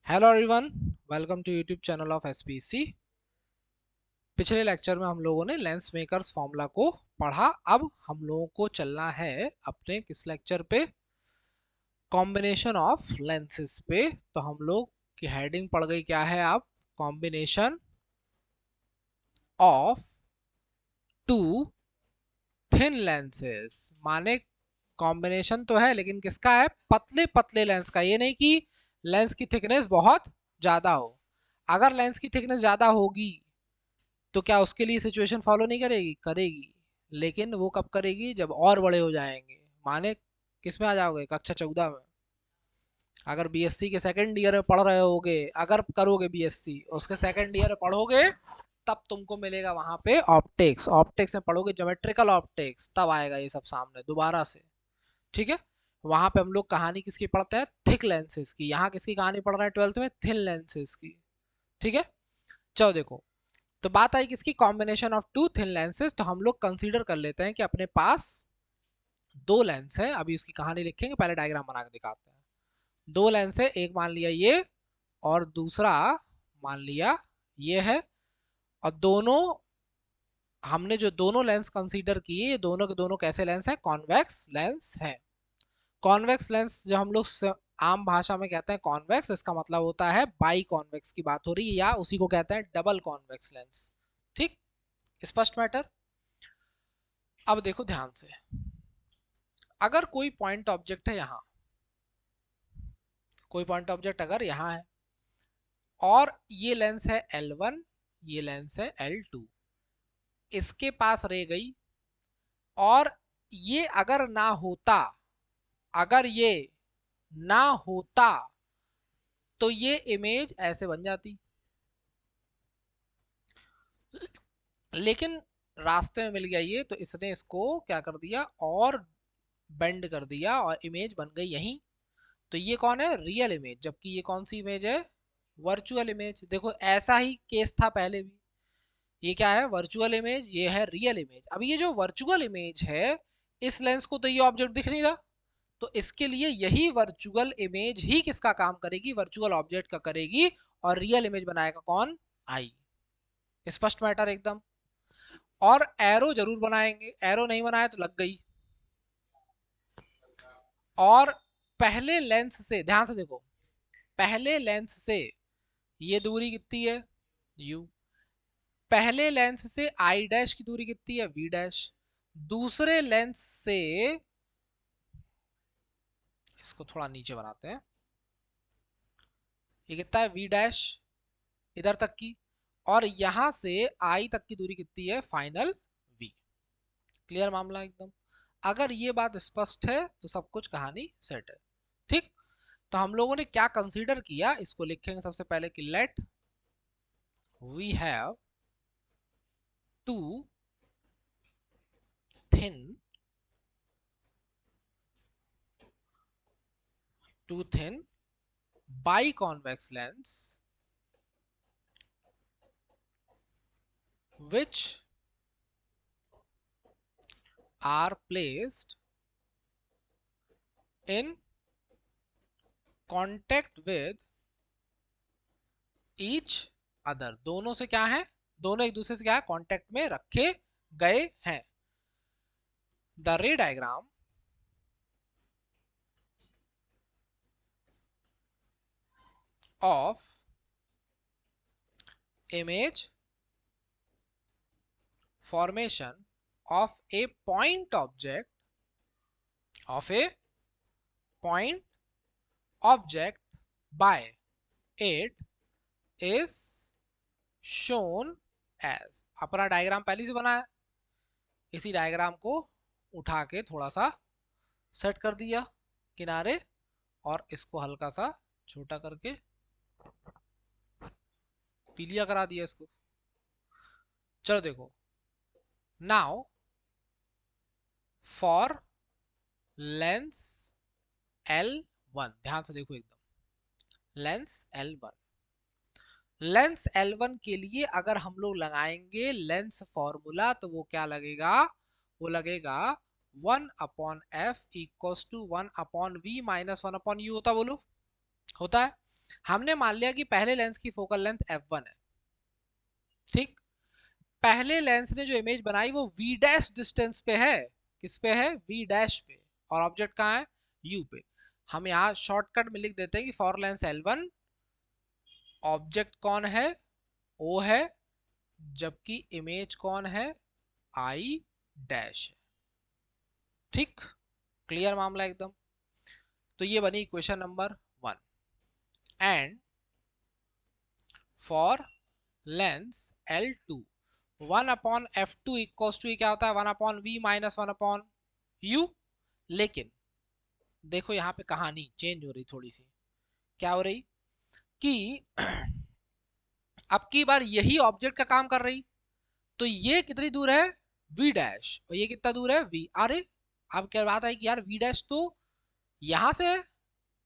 Hello everyone, welcome to YouTube channel of SPC. पिछले lecture में हम लोगों ने लेंस मेकर्स फॉर्मूला को पढ़ा। अब हम लोगों को चलना है अपने किस लेक्चर पे, कॉम्बिनेशन ऑफ लेंसेज पे। तो हम लोग की हेडिंग पड़ गई क्या है, अब combination of two thin lenses. माने कॉम्बिनेशन तो है लेकिन किसका है, पतले पतले लेंस का। ये नहीं कि लेंस की थिकनेस बहुत ज्यादा हो। अगर लेंस की थिकनेस ज्यादा होगी तो क्या उसके लिए सिचुएशन फॉलो नहीं करेगी? करेगी, लेकिन वो कब करेगी? जब और बड़े हो जाएंगे। माने किस में आ जाओगे, कक्षा 14 में। अगर बीएससी के सेकंड ईयर में पढ़ रहे होगे, अगर करोगे बीएससी उसके सेकंड ईयर में पढ़ोगे, तब तुमको मिलेगा वहां पे ऑप्टिक्स। ऑप्टिक्स में पढ़ोगे ज्योमेट्रिकल ऑप्टिक्स, तब आएगा ये सब सामने दोबारा से। ठीक है, वहां पे हम लोग कहानी किसकी पढ़ते हैं? थिक लेंसेज की। यहाँ किसकी कहानी पढ़ रहे हैं ट्वेल्थ में? थिन लेंसेज की। ठीक है, चलो देखो। तो बात आई किसकी? Combination of two thin lenses. तो हम लोग कंसीडर कर लेते हैं कि अपने पास दो लेंस है। अभी इसकी कहानी लिखेंगे, पहले डायग्राम बना के दिखाते हैं। दो लेंस है, एक मान लिया ये और दूसरा मान लिया ये है। और दोनों, हमने जो दोनों लेंस कंसीडर किए, ये दोनों के दोनों कैसे लेंस है? कॉन्वेक्स लेंस है। कॉन्वेक्स लेंस जो हम लोग आम भाषा में कहते हैं कॉन्वेक्स, इसका मतलब होता है बाई कॉन्वेक्स की बात हो रही है, या उसी को कहते हैं डबल कॉन्वेक्स लेंस। ठीक, स्पष्ट मैटर। अब देखो ध्यान से, अगर कोई पॉइंट ऑब्जेक्ट है यहाँ, कोई पॉइंट ऑब्जेक्ट अगर यहाँ है और ये लेंस है L1, ये लेंस है L2, इसके पास रह गई, और ये अगर ना होता, अगर ये ना होता तो ये इमेज ऐसे बन जाती। लेकिन रास्ते में मिल गया ये, तो इसने इसको क्या कर दिया, और बेंड कर दिया और इमेज बन गई यहीं। तो ये कौन है? Real image. जबकि ये कौन सी इमेज है? Virtual image. देखो ऐसा ही केस था पहले भी। ये क्या है? वर्चुअल इमेज, ये है रियल इमेज। अब ये जो वर्चुअल इमेज है, इस लेंस को तो ये ऑब्जेक्ट दिख नहीं रहा, तो इसके लिए यही वर्चुअल इमेज ही किसका काम करेगी? वर्चुअल ऑब्जेक्ट का करेगी। और रियल इमेज बनाएगा कौन? आई। स्पष्ट मैटर एकदम। और एरो जरूर बनाएंगे, एरो नहीं बनाया तो लग गई। और पहले लेंस से ध्यान से देखो, पहले लेंस से ये दूरी कितनी है? u। पहले लेंस से आई डैश की दूरी कितनी है? v dash. दूसरे लेंस से, इसको थोड़ा नीचे बनाते हैं, ये कितना है? v डैश इधर तक की। और यहां से आई तक की दूरी कितनी है? Final v। क्लियर मामला एकदम। अगर ये बात स्पष्ट है तो सब कुछ कहानी सेट है। ठीक, तो हम लोगों ने क्या कंसीडर किया, इसको लिखेंगे सबसे पहले कि let we have two thin biconvex lens which are placed in contact with each other। दोनों से क्या है? दोनों एक दूसरे से क्या है? कांटेक्ट में रखे गए हैं। द रे diagram of image formation of a point object, of a point object by it is shown as। अपना डायग्राम पहले से बना है, इसी डायग्राम को उठा के थोड़ा सा सेट कर दिया किनारे, और इसको हल्का सा छोटा करके पीलिया करा दिया इसको। चलो देखो, नाउ फॉर लेंस L1, ध्यान से देखो एकदम, लेंस L1, लेंस L1 के लिए अगर हम लोग लगाएंगे लेंस फॉर्मूला, तो वो क्या लगेगा? वो लगेगा 1/f equals to 1/v minus 1/u। होता, बोलो होता है। हमने मान लिया कि पहले लेंस की फोकल लेंथ f1 है, ठीक। पहले लेंस ने जो इमेज बनाई वो v डैश डिस्टेंस पे है, किस पे है, v डैश पे, और ऑब्जेक्ट कहाँ है, u पे। हम यहाँ शॉर्टकट में लिख देते हैं कि फॉर लेंस L1 ऑब्जेक्ट कौन है, o है, जबकि इमेज कौन है, I डैश है, ठीक। क्लियर मामला एकदम। तो ये बनी equation number 1। And for lens L2 1/f2 equals to क्या होता है, 1/v माइनस 1/u। लेकिन देखो यहाँ पे कहानी चेंज हो रही थोड़ी सी। क्या हो रही कि अब की बार यही ऑब्जेक्ट का काम कर रही, तो ये कितनी दूर है, v डैश, और ये कितना दूर है, v। अरे अब क्या बात है कि यार v डैश तो यहां से है,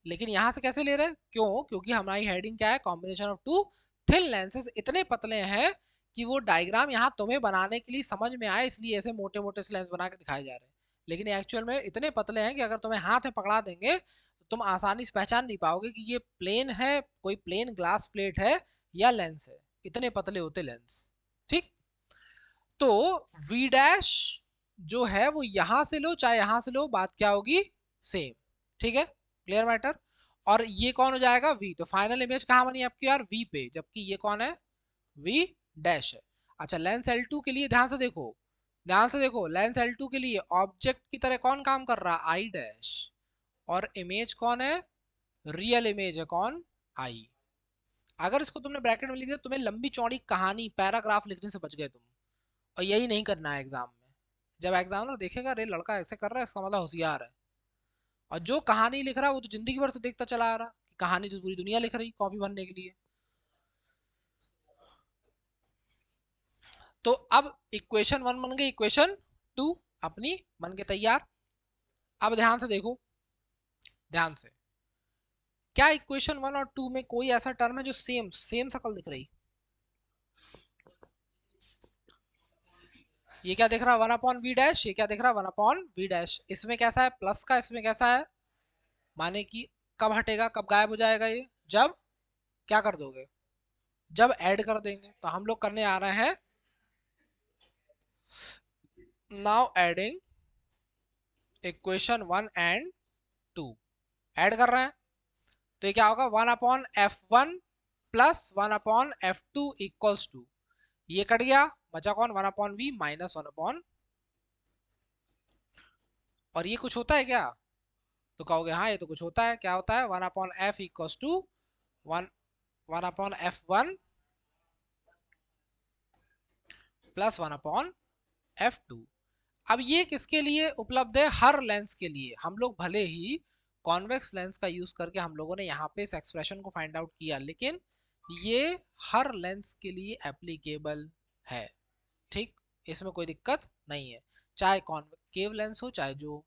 लेकिन यहां से कैसे ले रहे हैं, क्यों, क्योंकि हमारी हेडिंग क्या है, combination of two thin lenses इतने पतले हैं कि वो डायग्राम यहाँ तुम्हें बनाने के लिए समझ में आए, इसलिए ऐसे मोटे मोटे से लेंस बना के दिखाए जा रहे हैं। लेकिन एक्चुअल में इतने पतले हैं कि अगर तुम्हें हाथ में पकड़ा देंगे तो तुम आसानी से पहचान नहीं पाओगे कि ये प्लेन है, कोई प्लेन ग्लास प्लेट है या लेंस है, इतने पतले होते लेंस, ठीक। तो v डैश जो है वो यहां से लो चाहे यहां से लो, बात क्या होगी, सेम, ठीक है, क्लियर मैटर। और ये कौन हो जाएगा, v, तो फाइनल इमेज कहां बनी आपकी यार, v पे, जबकि ये कौन है, v डैश है। अच्छा लेंस L2 के लिए ध्यान से देखो, ध्यान से देखो, लेंस L2 के लिए ऑब्जेक्ट की तरह कौन काम कर रहा है, I डैश, और इमेज कौन है, रियल इमेज है कौन, I। अगर इसको तुमने ब्रैकेट में लिख दिया तुम्हें लंबी चौड़ी कहानी पैराग्राफ लिखने से बच गए तुम, और यही नहीं करना है एग्जाम में। जब एग्जामिनर देखेगा अरे लड़का ऐसे कर रहा है, इसका मतलब होशियार है। और जो कहानी लिख रहा है वो तो जिंदगी भर से देखता चला आ रहा कि कहानी तो पूरी दुनिया लिख रही कॉपी भरने के लिए। तो अब इक्वेशन 1 बन गई, इक्वेशन 2 अपनी बन के तैयार। अब ध्यान से देखो, ध्यान से, क्या इक्वेशन 1 और 2 में कोई ऐसा टर्म है जो सेम सेम शक्ल दिख रही, ये क्या दिख रहा है 1/v डैश, ये क्या दिख रहा है 1/v डैश, इसमें कैसा है प्लस का, इसमें कैसा है, माने कि कब हटेगा, कब गायब हो जाएगा ये, जब क्या कर दोगे, जब ऐड कर देंगे। तो हम लोग करने आ रहे हैं now adding equation 1 and 2, add कर रहे हैं। तो ये क्या होगा 1/f1 plus 1/f2 equals to, ये कट गया, बचा कौन 1/v माइनस 1/, और ये कुछ होता है क्या, तो कहोगे हाँ ये तो कुछ होता है, क्या होता है 1/f equals to 1/f1 plus 1/f2। अब ये किसके लिए उपलब्ध है, हर लेंस के लिए। हम लोग भले ही कॉन्वेक्स लेंस का यूज करके हम लोगों ने यहाँ पे इस एक्सप्रेशन को फाइंड आउट किया, लेकिन ये हर लेंस के लिए एप्लीकेबल है, ठीक, इसमें कोई दिक्कत नहीं है, चाहे कॉन्केव लेंस हो चाहे जो।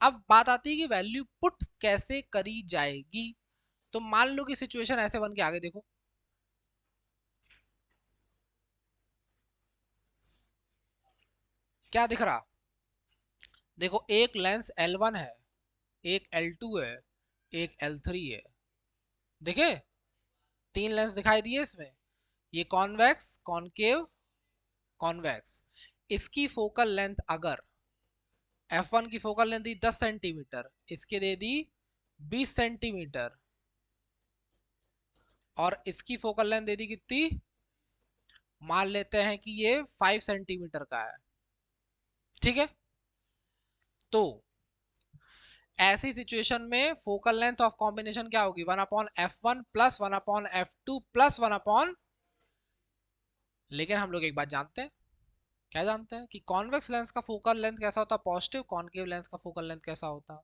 अब बात आती है कि वैल्यू पुट कैसे करी जाएगी। तो मान लो कि सिचुएशन ऐसे बन के आगे देखो, क्या दिख रहा, देखो एक लेंस L1 है, एक L2 है, एक L3 है, देखे, तीन लेंस दिखाई दिए इसमें, ये कॉन्वेक्स कॉनकेव कॉन्वेक्स। इसकी फोकल लेंथ अगर f1 की फोकल लेंथ दी 10 सेंटीमीटर, इसके दे दी 20 सेंटीमीटर, और इसकी फोकल लेंथ दे दी कितनी, मान लेते हैं कि ये 5 सेंटीमीटर का है, ठीक है। तो ऐसी सिचुएशन में फोकल लेंथ ऑफ कॉम्बिनेशन क्या होगी 1/f1 प्लस 1/f2 प्लस 1/, लेकिन हम लोग एक बात जानते हैं, क्या जानते हैं कि कॉन्वेक्स लेंस का फोकल लेंथ कैसा होता है पॉजिटिव, कॉनकेव लेंस का फोकल लेंथ कैसा होता है।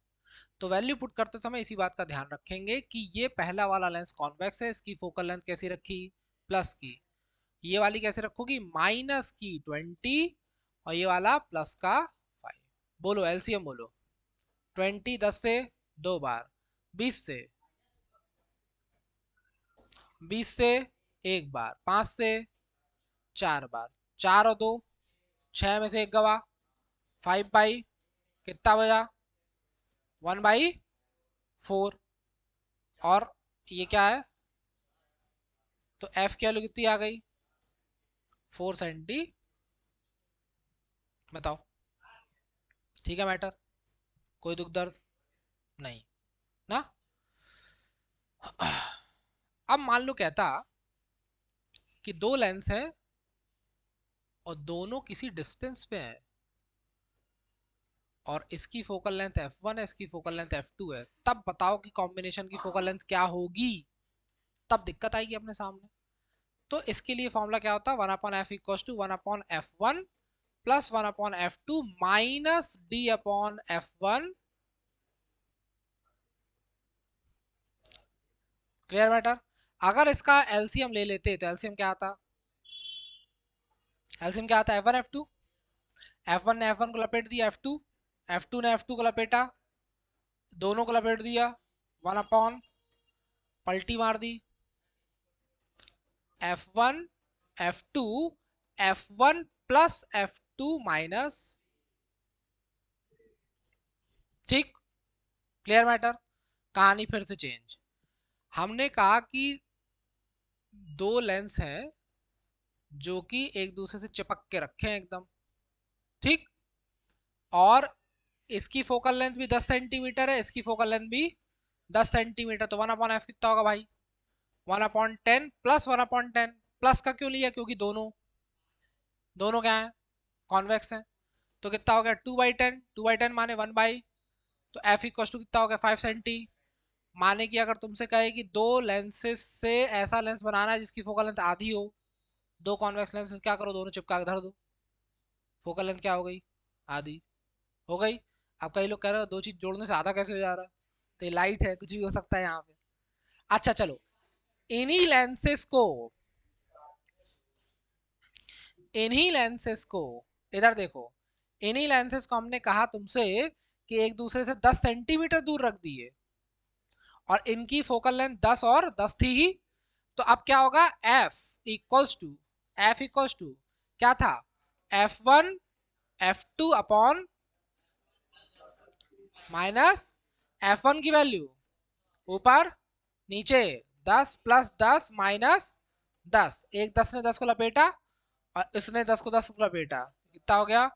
तो वैल्यू पुट करते समय इसी बात का ध्यान रखेंगे कि ये पहला वाला लेंस कॉन्वेक्स है, इसकी फोकल लेंथ कैसी रखी, प्लस की, ये वाली कैसे रखोगी, माइनस की 20, और ये वाला प्लस का 5। बोलो एलसीएम बोलो, 20 10 से 2 बार, 20 से 1 बार, 5 से 4 बार, 4 और 2 6 में से 1 गवा, 5 बाई कितना बजा 1/4, और ये क्या है तो एफ की वैल्यू कितनी आ गई? 4 सेंटी। बताओ, ठीक है मैटर? कोई दुख दर्द नहीं ना? अब मान लो कहता कि दो लेंस है और दोनों किसी डिस्टेंस पे है, और इसकी फोकल लेंथ f1 है, इसकी फोकल लेंथ f2 है, तब बताओ कि कॉम्बिनेशन की फोकल लेंथ क्या होगी? तब दिक्कत आएगी अपने सामने। तो इसके लिए फॉर्मूला क्या होता है? 1/f equals to 1/f1 plus 1/f2 minus d/f1। Clear matter? अगर इसका एलसीएम ले लेते तो एलसीएम क्या आता? एलसीएम क्या आता? f1 f2। f1 ने f1 को लपेट दिया f2, f2 ने f2 को लपेटा, दोनों को लपेट दिया, 1 पलटी मार दी, f1 f2 f1 plus f2 minus. ठीक, क्लियर मैटर? कहानी फिर से चेंज। हमने कहा कि दो लेंस हैं जो कि एक दूसरे से चिपक के रखे हैं एकदम, ठीक, और इसकी फोकल लेंथ भी 10 सेंटीमीटर है, इसकी फोकल लेंथ भी 10 सेंटीमीटर। तो 1/f कितना होगा भाई? 1/10 प्लस 1/10। प्लस का क्यों लिया? क्योंकि दोनों दोनों क्या है? कॉन्वेक्स हैं। तो कितना हो गया? 2/10। 2/10 माने 1 तो एफ इक्वल टू कितना हो गया? 5 सेंटी। माने कि अगर तुमसे कहे कि दो लेंसेज से ऐसा लेंस बनाना है जिसकी फोकल लेंथ आधी हो, दो कॉन्वेक्स लेंसेज, क्या करो? दोनों चिपका के धर दो, फोकल लेंथ क्या हो गई? आधी हो गई। अब कई लोग कह रहे हो दो चीज जोड़ने से आधा कैसे हो जा रहा है? तो ये लाइट है, कुछ भी हो सकता है यहाँ पे। अच्छा चलो, इन्हीं लेंसेज को इन्हीं लेंसेज को इधर देखो, इन्हीं लेंसेज को हमने कहा तुमसे कि एक दूसरे से 10 सेंटीमीटर दूर रख दिए, और इनकी फोकल लेंथ 10 और 10 थी ही। तो अब क्या होगा? एफ इक्वल्स टू क्या था? f1 f2 upon minus f1 की वैल्यू ऊपर नीचे 10 प्लस 10 माइनस 10। एक 10 ने 10 को लपेटा और इसने 10 को 10 को लपेटा, कितना हो गया?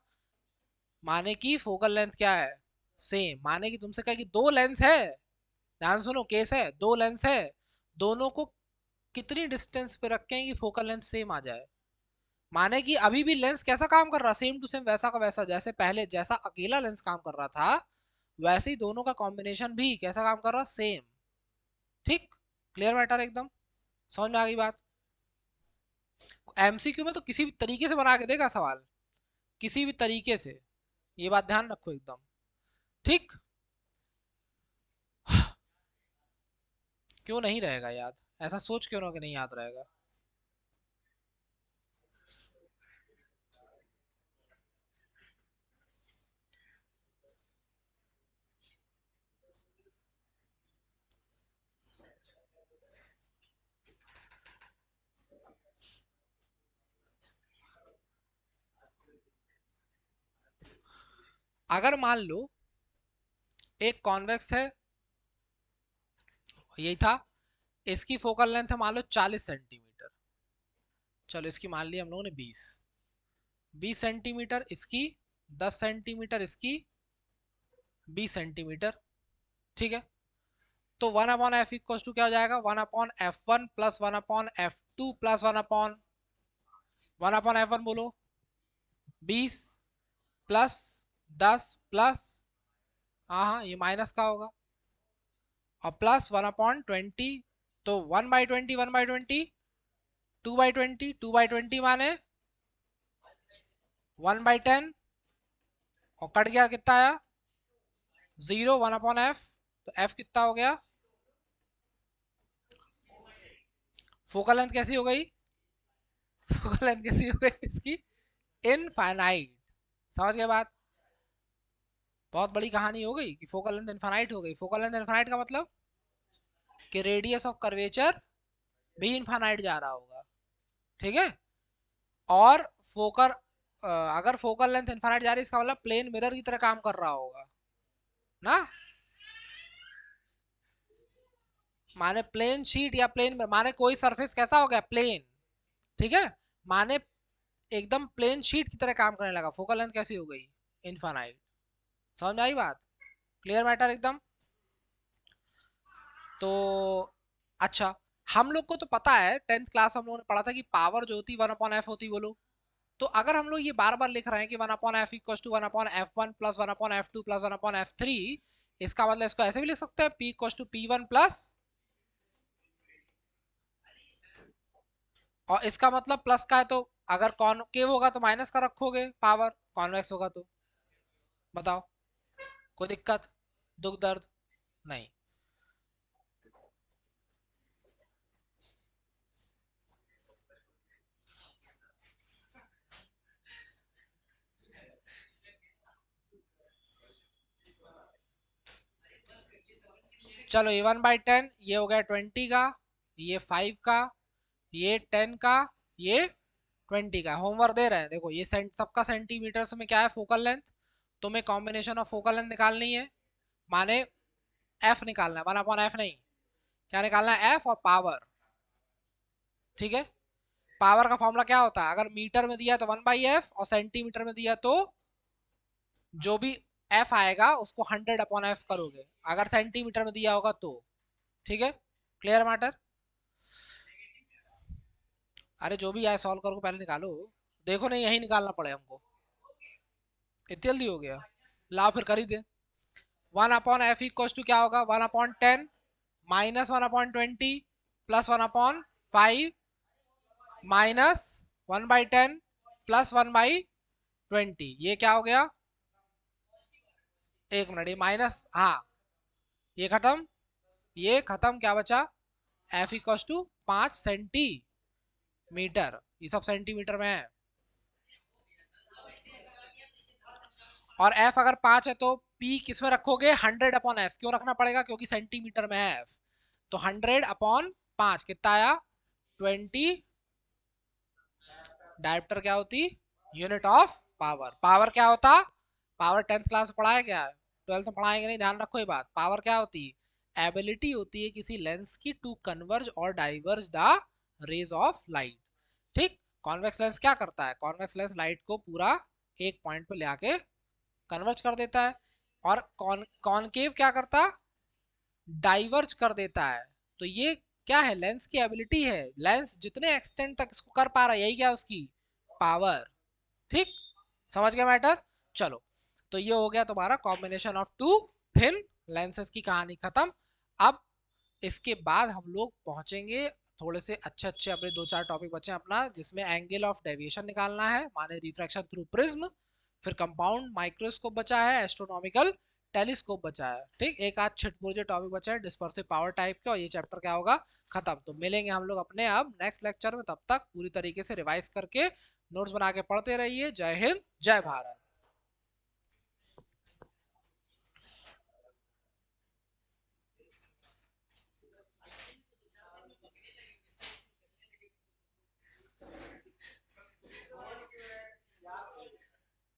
माने की फोकल लेंथ क्या है? सेम। माने की तुमसे कहा कि दो लेंस है, ध्यान सुनो, केस है, दो लेंस है, दोनों को कितनी डिस्टेंस पे रखें कि फोकल लेंथ सेम आ जाए? माने कि अभी भी लेंस कैसा काम कर रहा? सेम टू सेम, वैसा का वैसा, जैसे पहले जैसा अकेला लेंस काम कर रहा था, वैसे ही दोनों का कॉम्बिनेशन भी कैसा काम कर रहा? सेम। ठीक, क्लियर मैटर एकदम? समझ में आ गई बात? एमसीक्यू में तो किसी भी तरीके से बना के देगा सवाल, किसी भी तरीके से, ये बात ध्यान रखो एकदम। ठीक, क्यों नहीं रहेगा याद? ऐसा सोच क्यों ना कि नहीं याद रहेगा? अगर मान लो एक कॉन्वेक्स है, यही था, इसकी फोकल लेंथ है मान लो 40 सेंटीमीटर, चलो इसकी मान ली हम लोगों ने 20 सेंटीमीटर, इसकी 10 सेंटीमीटर, इसकी 20 सेंटीमीटर, ठीक है? तो 1/f इक्वल टू क्या हो जाएगा? 1/f1 plus 1/f2 plus 1/f1 बोलो, 20 प्लस 10 प्लस, हाँ हाँ ये माइनस का होगा, और प्लस 1/20। तो 1/20, 1/20, 2/20, 2/20 माने 1/10, और कट गया कितना आया? 0। 1/f, तो f कितना हो गया? फोकल लेंथ कैसी हो गई? फोकल लेंथ कैसी हो गई इसकी? इनफाइनाइट। समझ गए बात? बहुत बड़ी कहानी हो गई कि फोकल लेंथ इनफाइनाइट हो गई। फोकल लेंथ इनफाइनाइट का मतलब कि रेडियस ऑफ कर्वेचर भी इनफाइनाइट जा रहा होगा, ठीक है? और फोकल अगर फोकल लेंथ इनफाइनाइट जा रही है, इसका मतलब प्लेन मिरर की तरह काम कर रहा होगा ना? माने प्लेन शीट या प्लेन, माने कोई सरफेस कैसा हो गया, प्लेन, ठीक है, माने एकदम प्लेन शीट की तरह काम करने लगा, फोकल लेंथ कैसी हो गई, इनफाइनाइट। समझ में आई बात, क्लियर मैटर एकदम। तो अच्छा, हम लोग को तो पता है 10th क्लास हम लोगों ने पढ़ा था कि पावर जो होती 1/f होती, बोलो। तो अगर हम लोग ये बार बार लिख रहे हैं कि 1/f equal to 1/f1 plus 1/f2 plus 1/f3, इसका मतलब इसको ऐसे भी लिख सकते हैं, P equal to P1 plus, और इसका मतलब प्लस का है तो अगर कॉनकेव होगा तो माइनस का रखोगे पावर, कॉन्वेक्स होगा तो, बताओ कोई दिक्कत, दुख दर्द नहीं। चलो ये 1/10, ये हो गया 20 का, ये 5 का, ये 10 का, ये 20 का। होमवर्क दे रहे हैं, देखो ये सबका सेंटीमीटर्स में क्या है, फोकल लेंथ, तुम्हें कॉम्बिनेशन ऑफ फोकल लेंथ निकालनी है, माने एफ निकालना है, 1/f नहीं, क्या निकालना है, एफ और पावर, ठीक है। पावर का फॉर्मूला क्या होता है, अगर मीटर में दिया तो 1/f और सेंटीमीटर में दिया तो जो भी f आएगा उसको 100/f करोगे, अगर सेंटीमीटर में दिया होगा तो, ठीक है, क्लियर मैटर। अरे जो भी आए सॉल्व करो, पहले निकालो, देखो नहीं यही निकालना पड़े हमको, इतनी जल्दी हो गया, ला फिर कर ही दे। 1/f इक्वल टू क्या होगा, 1/10 माइनस 1/20 प्लस 1/5 माइनस 1/10 प्लस 1/20, ये क्या हो गया, एक मिनट, ये माइनस, हाँ ये खत्म, ये खत्म, क्या बचा, एफ इक्वल टू 5 सेंटीमीटर, ये सब सेंटीमीटर में है, और एफ अगर 5 है तो पी किस में रखोगे, 100/f, क्यों रखना पड़ेगा, क्योंकि सेंटीमीटर में है एफ, तो 100/5 कितना आया, 20, डायप्टर क्या होती, यूनिट ऑफ पावर, पावर क्या होता, पावर 10th क्लास पढ़ाया गया है, 12th में पढ़ाएंगे नहीं, ध्यान रखो ये बात, पावर क्या होती है, एबिलिटी होती है किसी लेंस की टू कन्वर्ज और diverge the rays of light, ठीक। कॉन्वेक्स लेंस क्या करता है, कॉन्वेक्स लेंस लाइट को पूरा एक पॉइंट पे ले आके कन्वर्ज कर देता है, और कॉनकेव क्या करता, डाइवर्ज कर देता है। तो ये क्या है, लेंस की एबिलिटी है, लेंस जितने एक्सटेंड तक इसको कर पा रहा है, यही क्या है उसकी पावर, ठीक, समझ गया मैटर। चलो, तो ये हो गया तुम्हारा combination of two thin lenses की कहानी खत्म। अब इसके बाद हम लोग पहुंचेंगे थोड़े से अच्छे अच्छे, अपने 2-4 टॉपिक बचे हैं अपना, जिसमें एंगल ऑफ डेविएशन निकालना है, माने रिफ्रैक्शन थ्रू प्रिज्म, फिर कंपाउंड माइक्रोस्कोप बचा है, एस्ट्रोनॉमिकल टेलीस्कोप बचा है, ठीक, एक आध छिटपुर्जे टॉपिक बचा है डिस्पर्सिव पावर टाइप के, और ये चैप्टर क्या होगा, खत्म। तो मिलेंगे हम लोग अपने अब नेक्स्ट लेक्चर में, तब तक पूरी तरीके से रिवाइज करके नोट्स बना के पढ़ते रहिए। जय हिंद, जय भारत।